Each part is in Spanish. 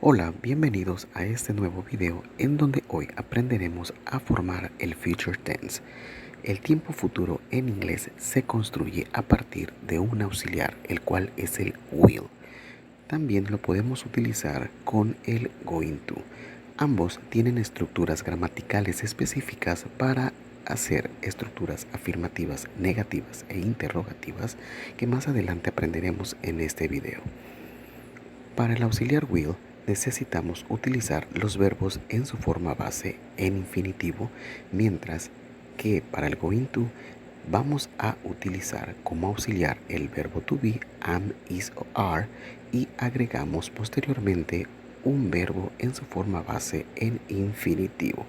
Hola, bienvenidos a este nuevo video en donde hoy aprenderemos a formar el Future Tense. El tiempo futuro en inglés se construye a partir de un auxiliar, el cual es el will. También lo podemos utilizar con el going to. Ambos tienen estructuras gramaticales específicas para hacer estructuras afirmativas, negativas e interrogativas que más adelante aprenderemos en este video. Para el auxiliar will necesitamos utilizar los verbos en su forma base en infinitivo, mientras que para el going to vamos a utilizar como auxiliar el verbo to be, am, is o are, y agregamos posteriormente un verbo en su forma base en infinitivo.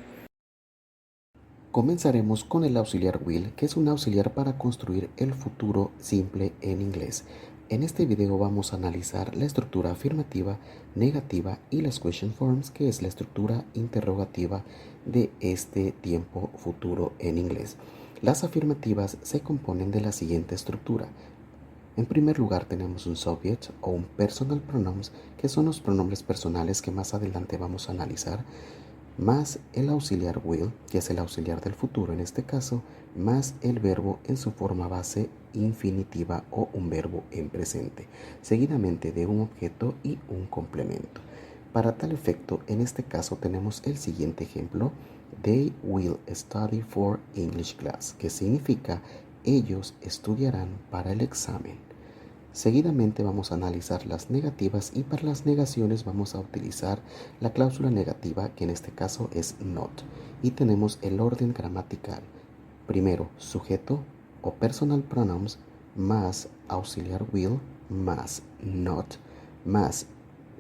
Comenzaremos con el auxiliar will, que es un auxiliar para construir el futuro simple en inglés. En este video vamos a analizar la estructura afirmativa, negativa y las question forms, que es la estructura interrogativa de este tiempo futuro en inglés. Las afirmativas se componen de la siguiente estructura. En primer lugar tenemos un subject o un personal pronouns, que son los pronombres personales que más adelante vamos a analizar, más el auxiliar will, que es el auxiliar del futuro en este caso, más el verbo en su forma base infinitiva o un verbo en presente, seguidamente de un objeto y un complemento. Para tal efecto, en este caso tenemos el siguiente ejemplo: They will study for English class, que significa ellos estudiarán para el examen. Seguidamente vamos a analizar las negativas, y para las negaciones vamos a utilizar la cláusula negativa, que en este caso es not, y tenemos el orden gramatical: primero sujeto o personal pronouns más auxiliar will más not más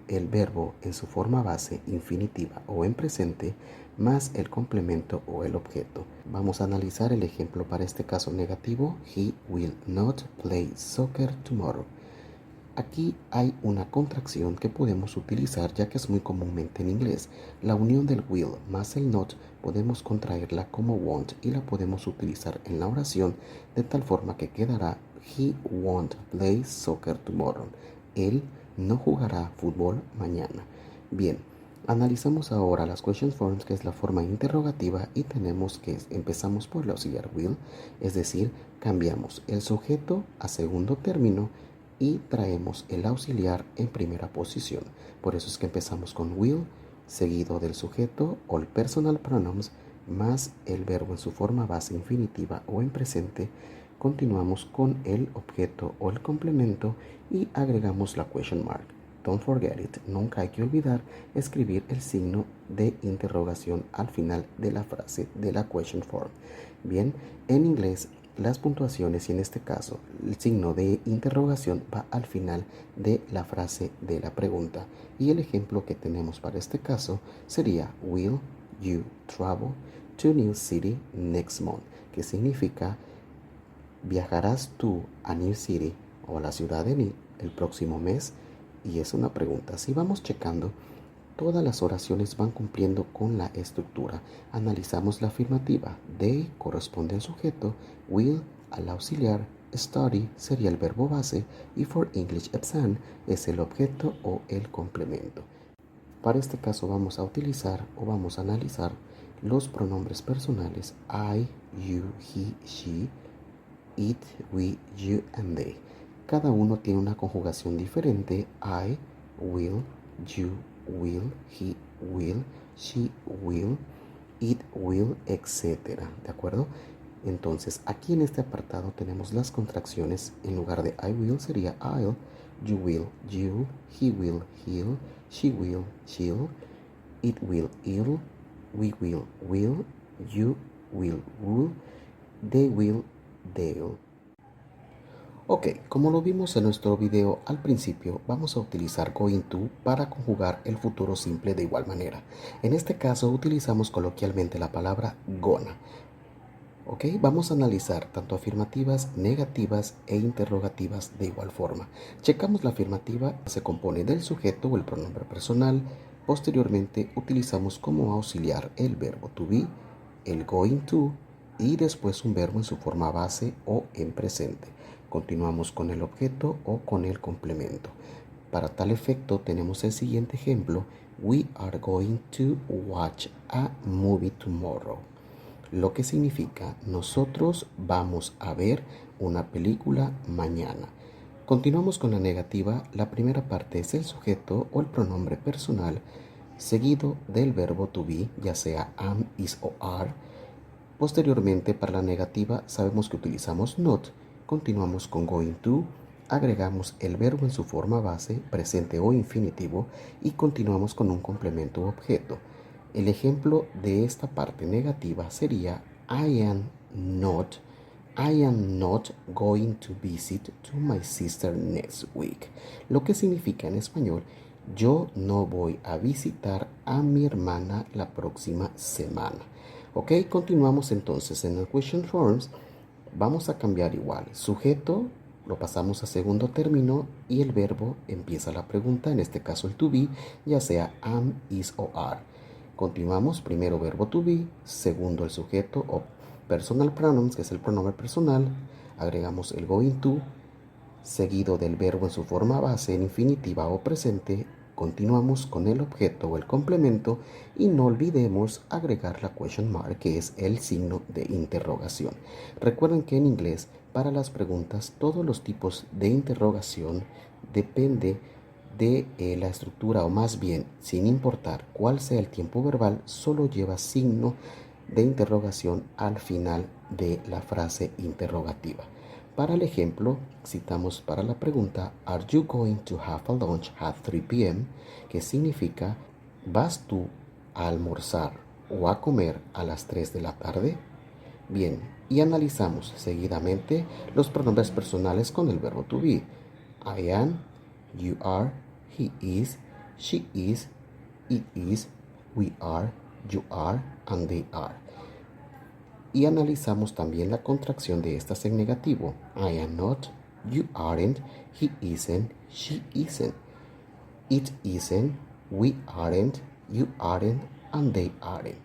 el verbo en su forma base infinitiva o en presente más el complemento o el objeto. Vamos a analizar el ejemplo para este caso negativo: He will not play soccer tomorrow. Aquí hay una contracción que podemos utilizar, ya que es muy comúnmente en inglés. La unión del will más el not podemos contraerla como won't y la podemos utilizar en la oración de tal forma que quedará: He won't play soccer tomorrow. Él no jugará fútbol mañana. Bien, analizamos ahora las question forms, que es la forma interrogativa, y tenemos que empezamos por el auxiliar will, es decir, cambiamos el sujeto a segundo término y traemos el auxiliar en primera posición. Por eso es que empezamos con will, seguido del sujeto o el personal pronouns más el verbo en su forma base infinitiva o en presente. Continuamos con el objeto o el complemento y agregamos la question mark. Don't forget it, nunca hay que olvidar escribir el signo de interrogación al final de la frase de la question form. Bien, en inglés las puntuaciones, y en este caso el signo de interrogación, va al final de la frase de la pregunta. Y el ejemplo que tenemos para este caso sería: Will you travel to New City next month? Que significa: ¿viajarás tú a New City o a la ciudad de New el próximo mes? Y es una pregunta. Si vamos checando, todas las oraciones van cumpliendo con la estructura. Analizamos la afirmativa. They corresponde al sujeto, will al auxiliar, study sería el verbo base y for English exam es el objeto o el complemento. Para este caso vamos a utilizar o vamos a analizar los pronombres personales I, you, he, she, it, we, you and they. Cada uno tiene una conjugación diferente: I, will, you, will, he will, she will, it will, etc. ¿De acuerdo? Entonces aquí en este apartado tenemos las contracciones. En lugar de I will sería I'll, you will, you'll, he will, he'll, she will, she'll, it will, it'll, we will, you will, would, they will, they'll. Ok, como lo vimos en nuestro video al principio, vamos a utilizar going to para conjugar el futuro simple de igual manera. En este caso utilizamos coloquialmente la palabra gonna. Ok, vamos a analizar tanto afirmativas, negativas e interrogativas de igual forma. Checamos la afirmativa, se compone del sujeto o el pronombre personal. Posteriormente utilizamos como auxiliar el verbo to be, el going to y después un verbo en su forma base o en presente. Continuamos con el objeto o con el complemento. Para tal efecto tenemos el siguiente ejemplo: We are going to watch a movie tomorrow. Lo que significa nosotros vamos a ver una película mañana. Continuamos con la negativa. La primera parte es el sujeto o el pronombre personal seguido del verbo to be, ya sea am, is o are. Posteriormente, para la negativa sabemos que utilizamos not. Continuamos con going to, agregamos el verbo en su forma base, presente o infinitivo, y continuamos con un complemento u objeto. El ejemplo de esta parte negativa sería I am not going to visit to my sister next week. Lo que significa en español: yo no voy a visitar a mi hermana la próxima semana. Ok, continuamos entonces en el question forms. Vamos a cambiar igual. Sujeto lo pasamos a segundo término y el verbo empieza la pregunta, en este caso el to be, ya sea am, is o are. Continuamos, primero verbo to be, segundo el sujeto o personal pronouns, que es el pronombre personal. Agregamos el going to, seguido del verbo en su forma base en infinitiva o presente. Continuamos con el objeto o el complemento y no olvidemos agregar la question mark, que es el signo de interrogación. Recuerden que en inglés, para las preguntas, todos los tipos de interrogación depende de la estructura, o más bien, sin importar cuál sea el tiempo verbal, solo lleva signo de interrogación al final de la frase interrogativa. Para el ejemplo, citamos para la pregunta Are you going to have a lunch at 3 p.m.? Que significa ¿vas tú a almorzar o a comer a las 3 de la tarde? Bien, y analizamos seguidamente los pronombres personales con el verbo to be. I am, you are, he is, she is, it is, we are, you are, and they are. Y analizamos también la contracción de estas en negativo. I am not, you aren't, he isn't, she isn't, it isn't, we aren't, you aren't, and they aren't.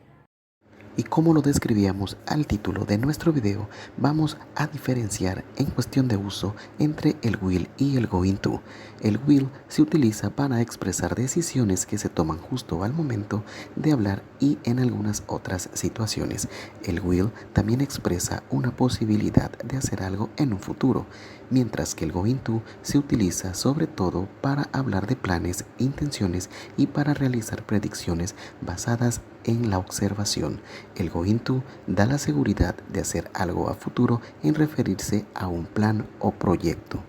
Y como lo describíamos al título de nuestro video, vamos a diferenciar en cuestión de uso entre el will y el going to. El will se utiliza para expresar decisiones que se toman justo al momento de hablar y en algunas otras situaciones. El will también expresa una posibilidad de hacer algo en un futuro, mientras que el going to se utiliza sobre todo para hablar de planes, intenciones y para realizar predicciones basadas en la observación. El going to da la seguridad de hacer algo a futuro en referirse a un plan o proyecto.